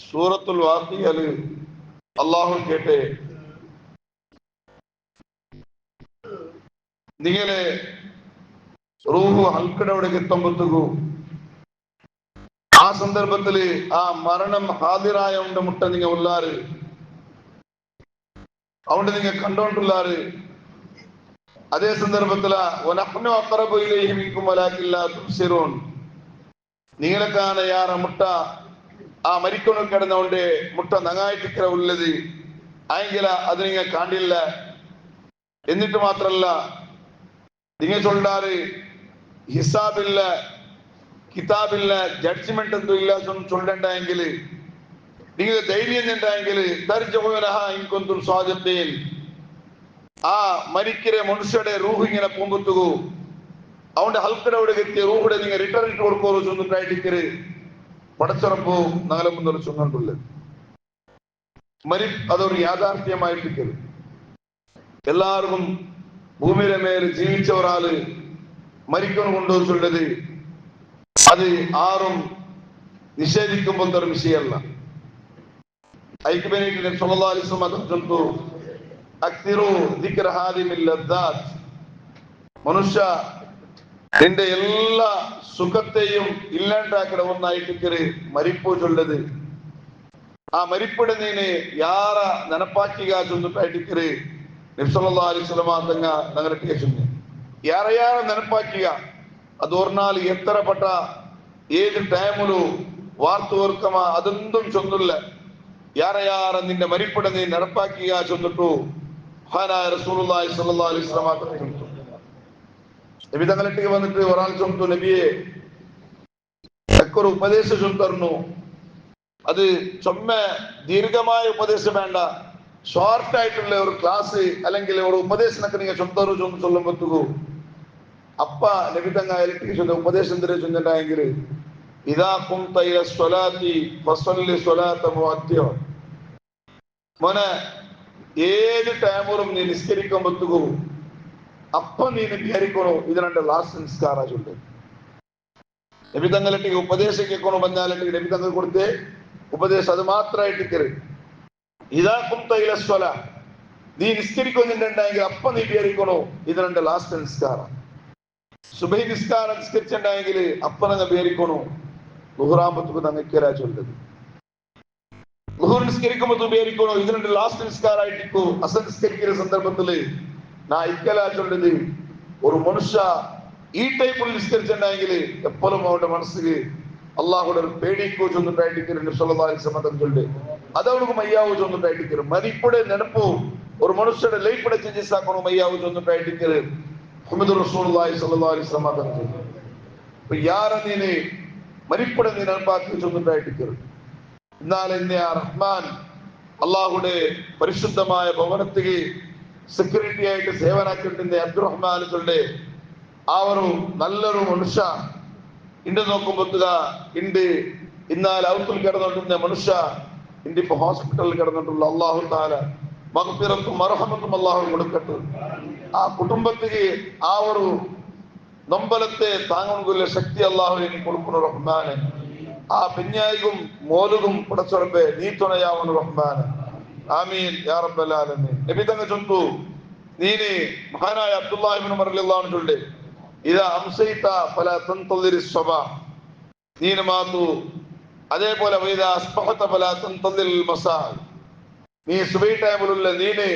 സൂറത്തുൽ വാഖിയയിൽ അല്ലാഹു കേട്ടെ നിങ്ങളെ റൂഹ് ഹൽക്കടവിടേക്ക് എത്തുമ്പോഴത്തേക്കു ആ സന്ദർഭത്തില് ആ മരണം ഹാദിറായ ഉണ്ട് മുട്ട നിങ്ങൾ ഉള്ളാറ് അതുകൊണ്ട് നിങ്ങൾ കണ്ടോണ്ടുള്ളാറ് അതേ സന്ദർഭത്തില് നിങ്ങളെക്കാണ് യാറ മുട്ട ആ മരിക്കൊണ കിടന്നോണ്ട് മുട്ട നങ്ങായിട്ടിക്കറ ഉള്ളത് ആയെങ്കില അത് നിങ്ങൾ കാണില്ല. എന്നിട്ട് മാത്രല്ല നിങ്ങൾ ചൊല്ലാറ് ഹിസാബില്ല കിതാബില്ല ജഡ്ജ്മെന്റ് എന്തും ഇല്ല ചൊല്ലണ്ടെങ്കിൽ നിങ്ങൾ ധൈര്യം ഉണ്ടായെങ്കിൽ ഇൻകൊന്തും സ്വാജത്തേൻ ആ മരിക്കിற മനുഷ്യരുടെ റൂഹ് ഇങ്ങനെ പോകുമ്പത്തുകു അവന്റെ ഹൽക്കടവിടെ എത്തിയ റൂഹുടെ നിങ്ങൾ റിട്ടേൺ ഇട്ട് കൊടുക്കോ ചൊന്നിട്ടായിട്ടിക്കര് പടച്ചുറപ്പോ നാളെ മുന്നോട്ട് ചൊന്നുള്ളത് മരി അതൊരു യാഥാർത്ഥ്യമായിട്ടിക്കര്. എല്ലാവർക്കും ഭൂമിയുടെ മേല് ജീവിച്ച ഒരാള് മരിക്കണം കൊണ്ടു ചൊല്ലത് അത് ആറും നിഷേധിക്കുമ്പോൾ ഒരു വിഷയമല്ല. മനുഷ്യ നിന്റെ എല്ലാ സുഖത്തെയും ഇല്ലാണ്ടാക്കണ ഒന്നായിട്ടിക്കര് മരിപ്പോ ചൊല്ലത്. ആ മരിപ്പിടെ നീന് യാറ നനപ്പാക്കിക ചൊന്നിട്ടായിട്ടിക്കര് നബി അലൈഹി തങ്ങ നഗരട്ടിയ ചൊല്ലി യാറയാറ നനപ്പാക്കിക അത് ഓർന്നാൽ എത്രപ്പെട്ട ഏത് ടൈമിലു വാർത്തു ഓർക്കമ അതെന്തും ചൊന്നില്ല. യാറയാറ നിന്റെ മരിപ്പിടെ നീ നടപ്പാക്കിക ചൊന്നിട്ടു മഹാനായ റസൂലുള്ളാഹി സ്വല്ലല്ലാഹു അലൈഹി വസല്ലം നബി തങ്ങളിലേക്ക് വന്നിട്ട് ഒരാൾ ചൊന്നു നബിയെ ഒരു ഉപദേശം ചൊന്നു. അത് ചൊമ്മ ദീർഘമായ ഉപദേശം വേണ്ട, ഷോർട്ടായിട്ടുള്ള ഒരു ക്ലാസ് അല്ലെങ്കിൽ ഒരു ഉപദേശനൊക്കെ നിങ്ങൾ ചൊന്തോරු ചൊല്ലുമ്പോഴത്തേക്കു അപ്പ നബി തങ്ങ ഇലക്ട്രിക് ഉപദേശം തരെ ചൊന്നിട്ടായെങ്കിൽ ഇതാ കുംത ഇല സ്വലാത്തി ഫസല്ലി സ്വലാത്ത മുഅദ്ദിയ മോനെ ഏത് ടൈമിലും നീ നിസ്കരിക്കുമ്പോഴത്തേക്കു അപ്പൊ നീ വിചാരിക്കണോ ഇത് രണ്ട് ലാസ്റ്റ് നിസ്കാര ചൊല്ല്. നബി തങ്ങളിലേക്ക് ഉപദേശം കേൾക്കണോ പറഞ്ഞാലേക്ക് നബി തങ്ങൾ കൊടുത്തേ ഉപദേശം അത് മാത്രമായിട്ടിക്കരുത്. ഇതാ കുംത ഇല സ്വലാ നീ നിസ്കരിക്കുന്നുണ്ടെങ്കിൽ അപ്പൊ നീ വിചാരിക്കണോ ഇത് രണ്ട് ലാസ്റ്റ് നിസ്കാരം. സുബഹി നിസ്കാരം നിസ്കരിച്ചിട്ടുണ്ടെങ്കിൽ അപ്പൊ നിങ്ങൾ വിചാരിക്കണോ ളുഹ്റാമ്പത്തുക്ക് തങ്ങൾക്കരാ ചൊല്ലത്. ളുഹുർ നിസ്കരിക്കുമ്പോൾ വിചാരിക്കണോ ഇത് രണ്ട് ലാസ്റ്റ് നിസ്കാരമായിട്ടിക്കോ. അസർ നിസ്കരിക്കുന്ന സന്ദർഭത്തില് നാ ഇക്കലാ ചൊല്ലത്. ഒരു മനുഷ്യ ഈ ടൈപ്പിൽ നിസ്കരിച്ചിട്ടുണ്ടെങ്കിൽ എപ്പോഴും അവരുടെ മനസ്സിൽ അള്ളാഹുടെ പേടിക്കോ ചൊന്നിട്ടായിട്ടിക്കരുത് ചൊല്ല് അത് അവർക്ക് മയ്യാവോ ചൊന്നിട്ടായിട്ടിക്കരുത്. മരിപ്പുടെ നെനപ്പോ ഒരു മനുഷ്യരുടെ ലൈഫിടെ ചേഞ്ചസ് ആക്കണോ മയ്യാവോ ചൊന്നിട്ടായിട്ടിക്കരുത്. മുഹമ്മദ് റസൂലുള്ളാഹി സ്വല്ലല്ലാഹു അലൈഹി വസല്ലം പറഞ്ഞു അപ്പൊ യാര നീന് മരിപ്പുടെ നീ നെനപ്പാക്കി ചൊന്നിട്ടായിട്ടിക്കരുത്. എന്നാൽ എന്നെ ആ റഹ്മാൻ അള്ളാഹുടെ പരിശുദ്ധമായ ഭവനത്തിൽ സെക്യൂരിറ്റി ആയിട്ട് സേവനാക്കിയിട്ടുണ്ട് അബ്ദുറഹ്മാൻ ചൊല്ലെ ആ ഒരു നല്ലൊരു മനുഷ്യ ഇണ്ട് നോക്കുമ്പോത്തുക ഇണ്ട് ഇന്നാൽ ഔത്തിൽ കിടന്നിട്ടുന്ന മനുഷ്യ ഇണ്ട് ഇപ്പൊ ഹോസ്പിറ്റലിൽ കിടന്നിട്ടുള്ള അള്ളാഹു താല മഗ്ഫിറത്തും മർഹമത്തും അള്ളാഹു കൊടുക്കട്ടെ. ആ കുടുംബത്തിന് ആ ഒരു നൊമ്പലത്തെ താങ്ങുകൊള്ള ശക്തി അള്ളാഹു എനിക്ക് കൊടുക്കണം റഹ്മാന്. ആ പിഞ്ഞായികും മോലുകും പടച്ചുറപ്പെ നീ തുണയാവണം റഹ്മാന്. ആമീൻ യാ റബ്ബൽ ആലമീൻ. നബി തങ്ങൾ ചൊല്ലുന്നു നീന് മഹാനായ അബ്ദുല്ലാഹി ഇബ്നു ഉമർ റളിയല്ലാഹു അൻഹു ചൊല്ലെ ഇദാ അംസൈത ഫലാ തൻതളിരി സ്വബാ നീന മാതു അതേപോലെ വൈദാ അസ്ബഹത ഫലാ തൻതളിൽ മസാ നീ സുബഹി ടൈമിലുള്ള നീന്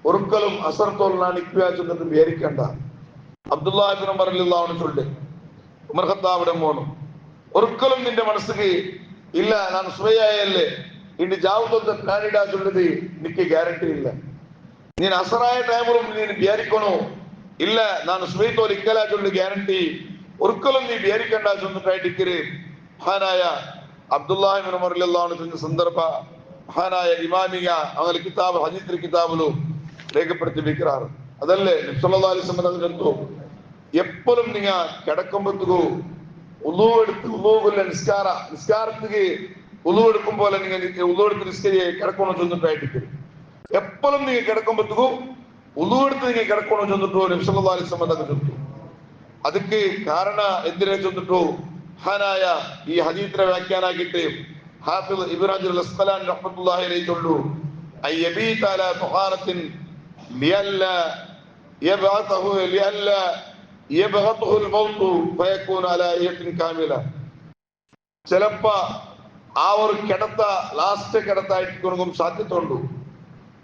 ഒരിക്കലും അസർത്തോളാ നിൽക്കുക ചെന്നിട്ട് വിചാരിക്കണ്ട. അബ്ദുല്ലാഹി ഇബ്നു ഉമർ റളിയല്ലാഹു അൻഹു ചൊല്ലെ ഉമർ ഖത്താബിന്റെ മോനും ഒരിക്കലും നിന്റെ മനസ്സിക്ക് ഇല്ല ഞാൻ സുബഹിയായല്ലേ ഇനി ജാവുദത്തെ പ്ലാനിടാ ചൊല്ലത് എനിക്ക് ഗ്യാരണ്ടി ഇല്ല. നീ അസറായ ടൈമിലും നീ വിചാരിക്കണോ ഇല്ല ನಾನು ಸುಬೈತೋಲ್ ಇಕ್ಕಲ ಚೊಲ್ಲು ಗ್ಯಾರಂಟಿ ಒರ್ಕಲಂ ನೀ ವಿಚಾರಿಕಂಡ ಚೊಂದುಟಾಯಿಟ್ಟಿಕ್ಕಿರಿ. ಮಹಾನಾಯ ಅಬ್ದುಲ್ಲಾಹ್ ಇಬ್ನു ಉಮರ್ ರಲಿಯಲ್ಲಾಹು ಅನ್ಹು ಚೊಂದು ಸಂದರ್ಭ ಮಹಾನಾಯ ಇಮಾಮಿಗ ಅವರ ಕಿತಾಬ್ ಹದೀಸ್ ಕಿತಾಬುಲು രേഖപ്പെടുത്തിയിരിക്കാറ്. അതല്ലേ നബി സല്ലല്ലാഹു അലൈഹി വസല്ലം ചൊല്ലുന്നു എപ്പോഴും നിങ്ങൾ കിടക്കുമ്പോഴത്തേക്കു ഉളൂ എടുത്ത് ഉളൂവില്ല നിസ്കാരത്തിക്ക് ഉളൂ എടുക്കും പോലെ നിങ്ങൾ ഉളൂ എടുത്ത് നിസ്കരി കിടക്കണോ ചൊന്നിട്ടായിട്ടിരിക്കും. എപ്പോഴും നിങ്ങൾ കിടക്കുമ്പോഴത്തേക്കും ഉളൂ എടുത്ത് നിങ്ങൾ കിടക്കണോ ചൊന്നിട്ടോ നബി സല്ലല്ലാഹു അലൈഹി വസല്ലം ചൊല്ലുന്നു. ಅದಕ್ಕೆ ಕಾರಣ ಎಂದರೆ ಚೊಂದಿಟ್ಟು ಮಹಾನಾಯ ಈ ಹದೀತ್ರ ವ್ಯಾಖ್ಯಾನ ಆಗಿಟ್ಟು ഹാഫിദ് ഇബ്നു ഹജർ അൽ അസ്ഖലാനി റഹ്മത്തുള്ളാഹി അലൈഹി ചൊല്ലു അയ്യബീത അലാ തുഹാറത്തിൻ ലിയല്ല യബ്അതഹു ലിയല്ല യബ്അതഹു അൽ മൗത് ഫയകൂന അലാ യഖിൻ കാമില. ചിലപ്പോ ആ ഒരു കിടത്ത ലാസ്റ്റ് കിടത്തായിട്ട് കൊടുക്കും സാധ്യത ഉണ്ടു.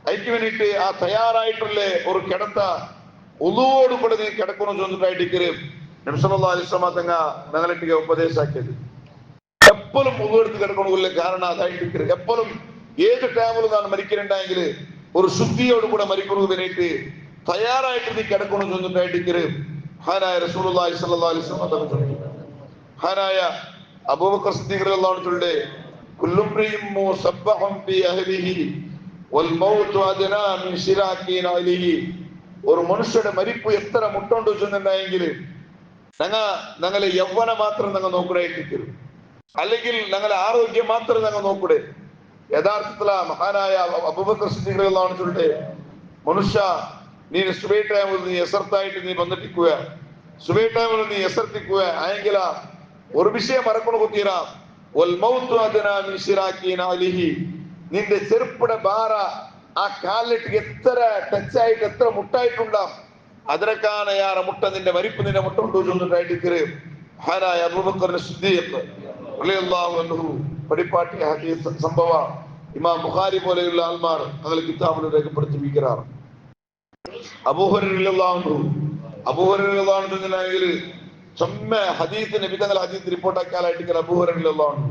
അതിക്ക് വേണ്ടിയിട്ട് ആ തയ്യാറായിട്ടുള്ള ഒരു കിടത്ത ഉളുവോട് കൂടെ നീ കിടക്കണം ചൊന്നിട്ടായിട്ട് നബി സല്ലല്ലാഹു അലൈഹി വസല്ലം തങ്ങ ഞങ്ങളിട്ട് ഉപദേശാക്കിയത്. എപ്പോഴും ഉളുവെടുത്ത് കിടക്കണില്ല. കാരണം അതായിട്ട് എപ്പോഴും ഏത് ടൈമിലും നാം മരിക്കുന്നുണ്ടെങ്കിൽ ഒരു ശുദ്ധിയോട് കൂടെ മരിക്കുന്നതിനായിട്ട് തയ്യാറായിട്ട് നീ കിടക്കണം ചൊന്നിട്ടായിട്ട് ഹാനായ റസൂലുള്ളാഹി സ്വല്ലല്ലാഹു അലൈഹി വസല്ലം തങ്ങൾ ഹാനായ അബൂബക്കർ സിദ്ദീഖ് റളിയല്ലാഹു അൻഹു ചൊല്ലുടെ കുല്ലു ഇംറിഇൻ മുസബ്ബഹുൻ ഫീ അഹ്ലിഹി വൽ മൗതു അദ്നാ മിൻ ശിറാകിൻ അലൈഹി. ഒരു മനുഷ്യരുടെ മരിപ്പ് എത്ര മുട്ടുണ്ടോ ചെന്നുണ്ടെങ്കിൽ ഞങ്ങളെ യൗവന മാത്രം ഞങ്ങൾ നോക്കൂടായിട്ട്, അല്ലെങ്കിൽ ഞങ്ങളെ ആരോഗ്യം മാത്രം ഞങ്ങൾ നോക്കൂടെ. യഥാർത്ഥത്തില മഹാനായ അബൂബക്കർ സിദ്ദീഖ് റളിയല്ലാഹു അൻഹു ചൊല്ലുടെ മനുഷ്യ നീ സുബൈ ടൈമിൽ നീ എസർത്തായിട്ട് നീ ബന്ധിപ്പിക്കുക, സുബൈ ടൈമിൽ നീ എസർത്തിക്കുക ആയെങ്കില ഒരു വിഷയം മറക്കണ കുത്തീരാ വൽ മൗതു അദ്നാ മിൻ ശിറാകിൻ അലൈഹി. നിന്റെ ചെരുപ്പുടെ ബാറ ആ കാലിട്ട് എത്ര ടച്ചായിട്ട് എത്ര മുട്ടായിട്ടുണ്ടാം അതിനൊക്കെയാണ് യാറെ മുട്ട നിന്റെ മരിപ്പ് നിന്റെ മുട്ട ഉണ്ടോ ചൊന്നിട്ടായിട്ട് ഹാനായ അബൂബക്കർ സിദ്ദീഖ് റളിയല്ലാഹു അൻഹു പടിപ്പാട്ടിയ ഹദീസ് സംഭവ ഇമാം ബുഖാരി പോലെയുള്ള ആൾമാർ അങ്ങനെ കിതാബിൽ രേഖപ്പെടുത്തിയിരിക്കുകയാണ്. അബൂ ഹുറൈറ റളിയല്ലാഹു അൻഹു ചൊമ്മ ഹദീസ് നബി തങ്ങൾ ഹദീസ് റിപ്പോർട്ടാക്കിയാലായിട്ട് അബൂ ഹുറൈറ റളിയല്ലാഹു അൻഹു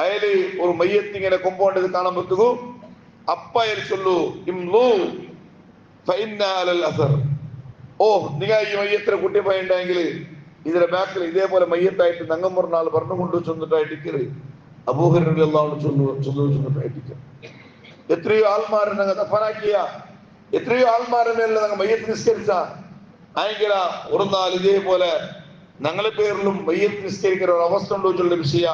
അയാള് ഒരു മയ്യത്ത് ഇങ്ങനെ കൊമ്പോണ്ടത് കാണാൻ പറ്റുകൂ. അപ്പ അയാൾ ചൊല്ലു ഇംലു ഫഇന്ന അലൽ അസർ. ഓ നിങ്ങൾ ഈ മയ്യത്തിനെ കുട്ടി പോയിട്ടുണ്ടെങ്കിൽ ഇതിന്റെ ബാക്കിൽ ഇതേപോലെ മയ്യത്തായിട്ട് നങ്ങം പറഞ്ഞാൽ പറഞ്ഞുകൊണ്ട് ചെന്നിട്ടായിട്ട് അബൂ ഹുറൈറ റളിയല്ലാഹു അൻഹു ചെന്നിട്ടായിട്ട് എത്രയോ ആൾമാരെ ഞങ്ങൾ ദഫനാക്കിയ എത്രയോ ആൾമാരെ മേലെ ഞങ്ങൾ മയ്യത്ത് നിസ്കരിച്ച ആയെങ്കില ഒരു നാൾ ഇതേപോലെ ഞങ്ങളെ പേരിലും മയ്യത്ത് നിസ്കരിക്കുന്ന ഒരു അവസ്ഥ ഉണ്ടോ ചൊല്ലുന്ന വിഷയ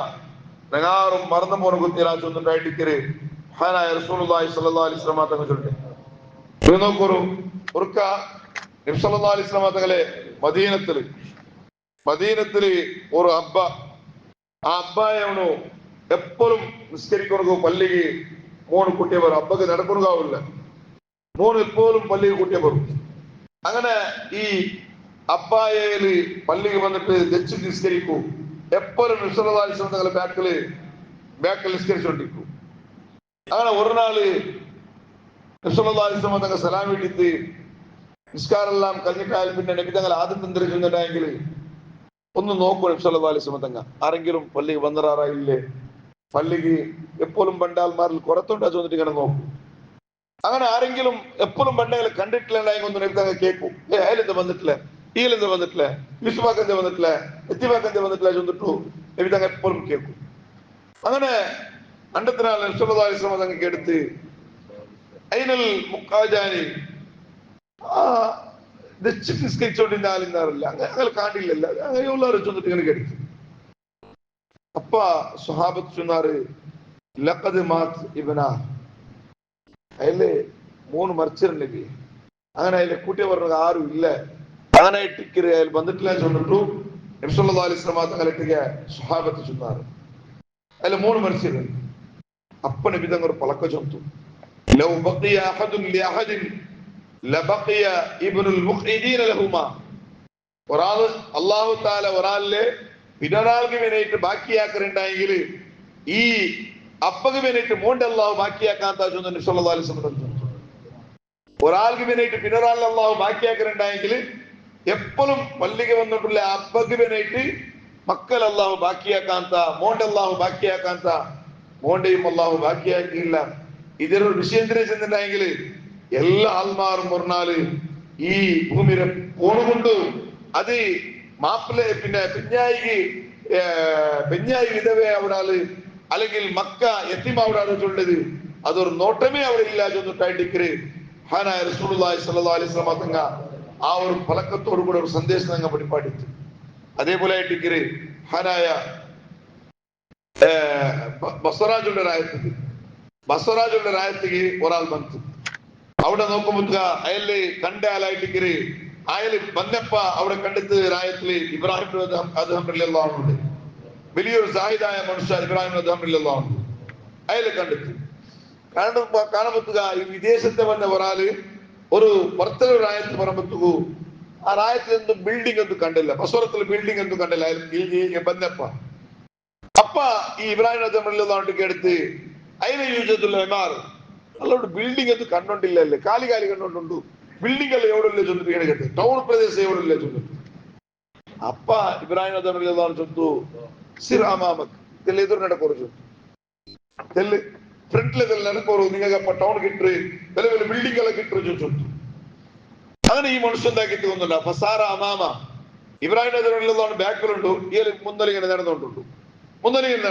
ഞങ്ങാറും മറന്നു പോണ കുത്തിരാ ചൊന്നിട്ടായിട്ട് ഹാനായ റസൂലുള്ളാഹി സ്വല്ലല്ലാഹു അലൈഹി വസല്ലം തങ്ങൾ ചൊല്ലുന്നത് നോക്കൊരു ഉറുക്ക നബി സല്ലല്ലാഹു അലൈഹി വസല്ലം തങ്ങളെ മദീനത്തില് ഒരു അബ്ബ ആ അബ്ബായവನು എപ്പോഴും നിസ്കരിക്കുന്നു പള്ളിക്ക് മൂന്ന് കുട്ടിയെ വരും. അബ്ബക്ക് നടക്കുന്നുകാവില്ല, മൂന്ന് എപ്പോഴും പള്ളിക്ക് കുട്ടിയെ വരും. അങ്ങനെ ഈ അബ്ബായയില് പള്ളിക്ക് വന്നിട്ട് ദച്ച് നിസ്കരിക്കൂ. എപ്പോഴും നബി സല്ലല്ലാഹു അലൈഹി വസല്ലം തങ്ങളെ ബാക്കിൽ നിസ്കരിച്ചുകൊണ്ടിരിക്കും. അങ്ങനെ ഒരു നാള് നബി സല്ലല്ലാഹു അലൈഹി വസല്ലം തങ്ങൾ സലാം വീട്ടിട്ട് നിസ്കാരം എല്ലാം കഴിഞ്ഞിട്ടായാലും പിന്നെ നബി തങ്ങൾ ആദ്യം തന്നിരിക്കുന്നുണ്ടെങ്കിൽ ഒന്ന് നോക്കൂ. നബി സല്ലല്ലാഹു അലൈഹി വസല്ലം തങ്ങൾ ആരെങ്കിലും പള്ളിക്ക് വന്നിറാറായില്ലേ, പള്ളിക്ക് എപ്പോഴും പണ്ടാൽമാരിൽ കുറത്തുണ്ടാ ചോദിച്ചിട്ട് ഇങ്ങനെ നോക്കും. അങ്ങനെ ആരെങ്കിലും എപ്പോഴും പണ്ടകളെ കണ്ടിട്ടില്ലെങ്കിൽ ഒന്ന് നബി തങ്ങൾ കേൾക്കും. അയാളെന്ത് വന്നിട്ടില്ല, ഈലെന്ത് വന്നിട്ടില്ല, വിശ്വാക്കെന്ത് വന്നിട്ടില്ല, എത്തിവാക്കെന്ത് വന്നിട്ടില്ല ചോദിട്ടു നബി തങ്ങൾ എപ്പോഴും കേൾക്കും. അങ്ങനെ അണ്ടത്തിനാൾ നബി സല്ലല്ലാഹു അലൈഹി വസല്ലം തങ്ങൾക്ക് എടുത്ത് ഐനൽ മുഖാജാനി നിസ്കരിച്ചോണ്ടിരുന്ന ആളിന്നാറില്ല, അങ്ങനെ കാണില്ലല്ല, അങ്ങനെയുള്ളവരെ ചൊന്നിട്ട് ഇങ്ങനെ കേട്ടു. അപ്പ സ്വഹാബത്ത് ചൊന്നാറ് ലഖദ് മാത് ഇബ്ന, അതില് മൂന്ന് മരിച്ചിരുന്നെങ്കിൽ അങ്ങനെ അതിലെ കൂട്ടിയെ പറഞ്ഞത് ആരും ഇല്ല, അങ്ങനെ ഇട്ടിക്കര് അയാൾ വന്നിട്ടില്ല ചൊന്നിട്ടു നബി സല്ലല്ലാഹു അലൈഹി വസല്ലം തങ്ങളിട്ടിക്ക് സ്വഹാബത്ത് ചൊന്നാറ് അതില് മൂന്ന് മരിച്ചിരുന്നു. അപ്പ നബി തങ്ങൾ പളക്ക ചൊന്നു ലൗ ബഖിയ അഹദുൻ ലിഅഹദിൻ ലബഖിയ ഇബ്നുൽ മുഖ്ഇദീന ലഹുമാ. ഒരാൾ അല്ലാഹു തആല ഒരാളിലെ പിന്നൊരാൾക്ക് വേണ്ടിയിട്ട് ബാക്കിയാക്കുന്നുണ്ടെങ്കിൽ ഈ അപ്പക്ക് വേണ്ടിയിട്ട് മൂണ്ട് അല്ലാഹു ബാക്കിയാക്കാൻ താഴ്ന്നു നബി സല്ലല്ലാഹു അലൈഹി വസല്ലം. ഒരാൾക്ക് വേണ്ടിയിട്ട് പിന്നൊരാളിൽ അല്ലാഹു ബാക്കിയാക്കുന്നുണ്ടെങ്കിൽ എപ്പോഴും പള്ളിക്ക് വന്നിട്ടുള്ള അപ്പക്ക് വേണ്ടിയിട്ട് മക്കൾ അല്ലാഹു ബാക്കിയാക്കാത്ത മോണ്ട് അല്ലാഹു ബാക്കിയാക്കാത്ത മോണ്ടയും അല്ലാഹു ബാക്കിയാക്കിയില്ല. ഇതൊരു വിഷയം ചെന്നിട്ടുണ്ടെങ്കിൽ എല്ലാ ആൾമാരും പറഞ്ഞാല് ഈ ഭൂമിയുടെ പോണുകൊണ്ട് അത് മാപ്പിളെ പിന്നെ പെഞ്ഞായി വിധവേ അവിടാള് അല്ലെങ്കിൽ മക്ക എത്തിമ അവിടാണ് ചൊല്ലത് അതൊരു നോട്ടമേ അവിടെ ഇല്ല ചൊന്നിട്ടായിട്ട് ഹാനായ റസൂലുള്ളാഹി സ്വല്ലല്ലാഹു അലൈഹി വസല്ലം തങ്ങ ആ ഒരു പലക്കത്തോടു കൂടെ ഒരു സന്ദേശം തങ്ങ പഠിപ്പാടിച്ചു. അതേപോലെ ആയിട്ട് ഹാനായ ബസറാജുള്ള രായത്തിക്ക് ഒരാൾ വന്നു. അവിടെ നോക്കുമ്പോ അയല് കണ്ട ആളായിട്ട് അയല് വന്നപ്പ അവിടെ കണ്ടെത്ത് രായത്തില് ഇബ്രാഹിം അദ്ഹം റളിയല്ലാഹു അൻഹു, വലിയൊരു സാഹിദായ മനുഷ്യ ഇബ്രാഹിം അദ്ഹം റളിയല്ലാഹു അൻഹു. അയാളെ കണ്ടെത്തി. കാണുമ്പത്തുക ഈ വിദേശത്തെ വന്ന ഒരാള് ഒരു പുറത്തൊരു ರಾಯತ್ ಬರಬತ್ತುಗು ಆ ರಾಯತ್ ಎಂದು ಬಿಲ್ಡಿಂಗ್ ಅಂತ ಕಂಡಿಲ್ಲ, ಬಸವರത്തിൽ ಬಿಲ್ಡಿಂಗ್ ಅಂತ ಕಂಡಿಲ್ಲ. ಇಲ್ಲಿ ಬಂದಪ್ಪ ಅಪ್ಪ ಈ ಇಬ್ರಾಹಿಂ ನದಿಗೆ എടുത്ത് അതിനെ യൂജത്തുൽ ഇമാർ അല്ലോട് ബിൽഡിംഗ് എന്ന് കണ്ടോണ്ടില്ലല്ലേ, കാലി കണ്ടോണ്ടുണ്ടു. ബിൽഡിംഗ് അല്ല എവിടെ ചൊന്നിട്ട് ടൗൺ പ്രദേശം എവിടെ ചൊന്നിട്ട് അപ്പ ഇബ്രാഹിം നദി ചൊന്തു സിർ അമാമക് തെല്ല് എതിർ നടക്കോರು തെല്ല് ഫ്രണ്ടിലെ നടക്കോರು നിങ്ങൾക്ക് ടൗൺ കിട്ടു വലിയ വലിയ ബിൽഡിംഗ് എല്ലാം കിട്ടു ചൊന്നു. അങ്ങനെ ഈ മനുഷ്യൻ എന്താക്കിട്ട് തോന്നുന്നില്ല. ഫസാറ അമാമ ഇബ്രാഹിം നദിയിലുള്ളതാണ് ബാക്കിലുണ്ടു, ഈ മുന്നലിങ്ങനെ നടന്നുകൊണ്ടുണ്ടു. മുന്നലിങ്ങനെ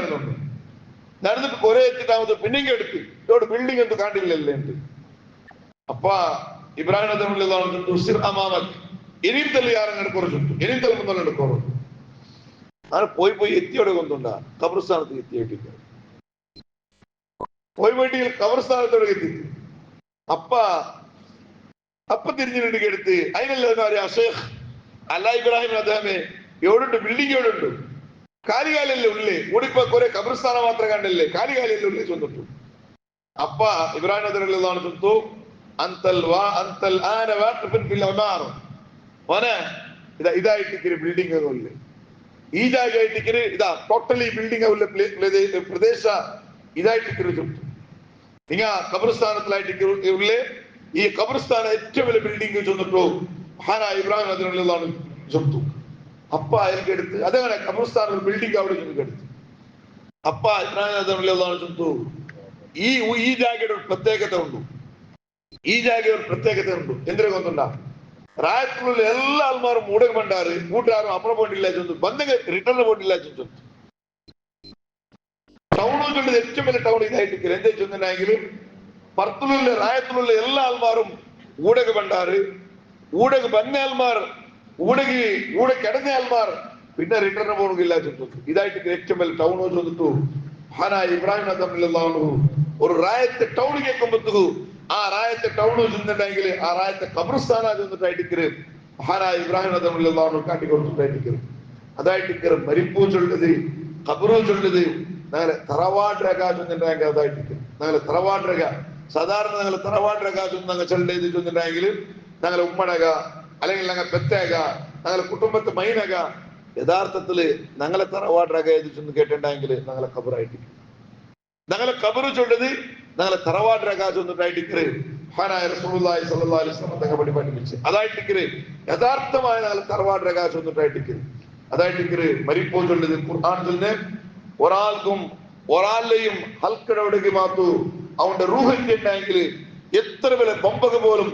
നടന്നിട്ട് കുറെ എത്തിട്ടാമത് പിന്നെയും എടുത്ത് ഇതോട് ബിൽഡിംഗ് എന്ത് കാണില്ലല്ലേ ഉണ്ട്. അപ്പ ഇബ്രാഹിം നദിയിലുള്ളതാണ് സിർ അമാമക് ഇനിയും തല്ലി ആരെങ്ങനെ കുറച്ചുണ്ട്, ഇനിയും തല മുന്നോട്ട് എടുക്കോളൂ. അങ്ങനെ പോയി എത്തിയോടെ കൊണ്ടുണ്ടാ ഖബർസ്ഥാനത്ത് എത്തിയിട്ടില്ല. പോയിട്ട് ഖബർസ്ഥാനത്തോടെ എത്തി. അപ്പ തിരിഞ്ഞിട്ട് എടുത്ത് അതിനല്ല ഷേഖ് അല്ല ഇബ്രാഹിം അദ്ദേഹമേ എവിടുണ്ട് ബിൽഡിംഗ് എവിടുണ്ട്, കാലികാലല്ലേ ഉള്ളേ ഓടിപ്പോ കുറെ ഖബർസ്ഥാനം മാത്രം കണ്ടല്ലേ, കാലികാലല്ലേ ഉള്ളേ ചൊന്നിട്ടു. അപ്പ ഇബ്രാഹിം നദിയിലുള്ളതാണ് ചൊന്നു അന്തൽ ആന വാഖിഫൻ ഫിൽ ഇമാർ മോനെ ഇതായിട്ടിക്കര് ബിൽഡിംഗ് ഒന്നുമില്ല, ഈ ജാഗായിട്ടിക്കര് ഇതാ ടോട്ടലി ബിൽഡിംഗ് പ്രദേശ ഇതായിട്ടിക്കര് ചൊന്നു. നിങ്ങ ഖബർസ്ഥാനത്തിലായിട്ട് ഉള്ളേ ഈ ഖബർസ്ഥാന ഏറ്റവും വലിയ ബിൽഡിംഗ് ചൊന്നിട്ടു ഇബ്രാഹിം നദിയിലുള്ളതാണ് ചൊന്നു. അപ്പ അയാൾക്ക് എടുത്ത് അതേപോലെ ഖബർസ്ഥാന ഒരു ബിൽഡിംഗ് അവിടെ ചെന്ന് എടുത്തു. അപ്പ ഇബ്രാഹിം നദിയിലുള്ളതാണ് ചൊന്നു. ഈ ജാഗയുടെ ഒരു പ്രത്യേകത ഉണ്ട്, ഈ ജാഗയുടെ ഒരു പ്രത്യേകത ഉണ്ട്. എന്തിനെ കൊണ്ടുണ്ടാ ರಾಯತ್ലുള്ള എല്ലാ ആൾമാരും ഊടക പണ്ടാറ് കൂട്ടുകാരും അപ്പുറം പോയിട്ടില്ല ചൊന്നു, ബന്ധങ്ങൾ റിട്ടേൺ പോയിട്ടില്ല ചൊന്നു. ടൗണുകളുടെ ഏറ്റവും വലിയ ടൗൺ ഇതായിട്ട് എന്താ ചൊന്നെങ്കിൽ പുറത്തുള്ള ರಾಯത്തിലുള്ള എല്ലാ ആൾമാരും ഊടക പണ്ടാറ് ഊടക ബന്ന ആൾമാർ ഊട കിടന്ന ആൾമാർ പിന്നെ റിട്ടേൺ പോകില്ല ചൊന്നു. ഇതായിട്ട് ഏറ്റവും വലിയ ടൗൺ ചൊന്നിട്ടു ഇബ്രാഹിം നദിയിലുള്ളതാണ് ഒരു ರಾಯത്തെ ടൗൺ കേൾക്കുമ്പോ ആ ರಾಯത്തെ ടൗൺ ചെന്നിട്ടെങ്കിൽ ആ ರಾಯത്തെ ഖബർസ്ഥാന ചെന്നിട്ടായിട്ട് ഇബ്രാഹിം നദിയിലുള്ളതാണ് കാട്ടിക്കൊടുത്തിട്ടായിട്ട് അതായിട്ട് മരിപ്പൂ ചൊല്ലത് ഖബറു ചൊല്ലത് ഞങ്ങളെ തറവാട് രക ചെന്നിട്ടെങ്കിൽ അതായിട്ട് ഞങ്ങളെ തറവാട് രക സാധാരണ ഞങ്ങൾ തറവാട് രക ഞങ്ങൾ ചൊല്ലത് ചെന്നിട്ടെങ്കിൽ ഞങ്ങളെ ഉമ്മടക അല്ലെങ്കിൽ ഞങ്ങൾ പെത്തേക ഞങ്ങളെ കുടുംബത്തെ മൈനക യഥാർത്ഥത്തില് ഞങ്ങളെ തറവാട് രക ഏത് ചെന്ന് കേട്ടിട്ടുണ്ടെങ്കിൽ ഞങ്ങളെ ഖബറായിട്ട് ഞങ്ങളെ ഖബറ് ചൊല്ലത് ഞങ്ങളെ തറവാട് രക ചെന്നിട്ടായിട്ട് റസൂലുള്ളാഹി സ്വല്ലല്ലാഹു അലൈഹി വസല്ലം തങ്ങൾ പഠിപ്പിച്ചു. അതായിട്ട് യഥാർത്ഥമായ ഞങ്ങളെ തറവാട് രക ചെന്നിട്ടായിട്ട് അതായിട്ട് മരിപ്പോ ചൊല്ലത് ഖുർആൻ ചൊല്ലുന്ന ഒരാൾക്കും ഒരാളെയും ഹൽക്കടവിടേക്ക് മാത്തു അവന്റെ റൂഹിന്റെ ഉണ്ടെങ്കിൽ എത്ര വില ബൊമ്പക പോലും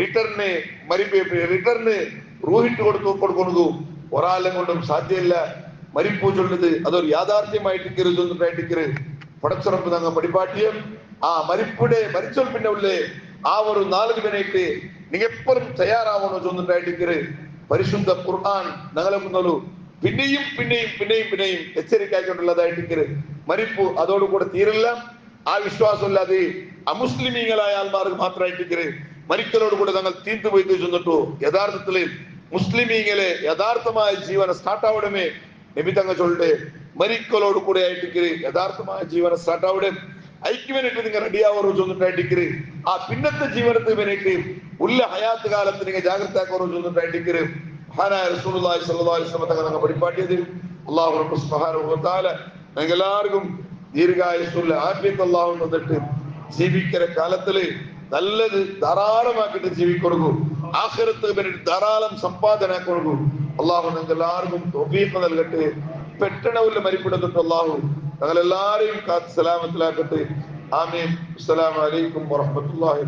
റിട്ടറിന് റൂഹിട്ട് കൊടുക്കുന്നു ഒരാളെ കൊണ്ടും സാധ്യമില്ല. മരിപ്പൂ ചൊല്ലത് അതൊരു യാഥാർത്ഥ്യമായിട്ട് പടച്ചുറപ്പ് ഞങ്ങൾ പഠിപ്പാട്ടിയും ആ മരിച്ചോൾ പിന്നെ ഉള്ളേ ആ ഒരു 4 മിനിറ്റ് നിങ്ങൾ എപ്പോഴും തയ്യാറാവണോ ചൊന്നിട്ടായിട്ട് പരിശുദ്ധ ഖുർആൻ ഞങ്ങളെ മുന്നോലു പിന്നെയും എച്ചരിക്കായിട്ടുള്ളതായിട്ട് മരിപ്പു അതോടുകൂടെ തീരില്ല. ആ വിശ്വാസമില്ലാതെ അമുസ്ലിമീങ്ങളായ ആൾമാർക്ക് മാത്രമായിട്ട് മരിക്കലോടുകൂടെ ഞങ്ങൾ തീർത്തുപോയി ചെന്നിട്ടു. യഥാർത്ഥത്തില് മുസ്ലിമീങ്ങളെ യഥാർത്ഥമായ ജീവന സ്റ്റാർട്ടാവിടമേ നബി തങ്ങൾ ചൊല്ലെ മരിക്കലോട് കൂടെ ആയിട്ട് യഥാർത്ഥമായ ജീവന സ്റ്റാർട്ടാവിടെ ഐക്യവേനായിട്ട് നിങ്ങൾ റെഡിയാവറോ ചൊന്നിട്ടായിട്ട് ആ പിന്നത്തെ ജീവനത്തിന് വേണ്ടിയിട്ട് ഉള്ള ഹയാത്ത് കാലത്ത് നിങ്ങൾ ജാഗ്രത ആക്കറോ ചൊന്നിട്ടായിട്ട് റസൂലുള്ളാഹി സ്വല്ലല്ലാഹു അലൈഹി വസല്ലം തങ്ങൾ പഠിപ്പാട്ടിയത്. അല്ലാഹു റബ്ബ് സുബ്ഹാനഹു വ തആല ഞങ്ങൾ എല്ലാവർക്കും ദീർഘായുസ്സുള്ള ആഫിയത്ത് അല്ലാഹു തന്നിട്ട് ജീവിക്കുന്ന കാലത്തില് നല്ലത് ധാരാളമാക്കിയിട്ട് ജീവിക്കൊടുക്കും. ആഖിറത്ത് വേണ്ടി ധാരാളം സമ്പാദന കൊടുക്കും. അല്ലാഹു ഞങ്ങൾ എല്ലാവർക്കും തൗഫീഖ് നൽകട്ടെ. പെട്ടെന്ന് മരിപ്പിടത്തിട്ട് അല്ലാഹു ഞങ്ങൾ എല്ലാവരെയും കാത്ത് സലാമത്തിലാക്കട്ടെ. ആമീൻ. അസ്സലാമു അലൈക്കും വറഹ്മത്തുള്ളാഹി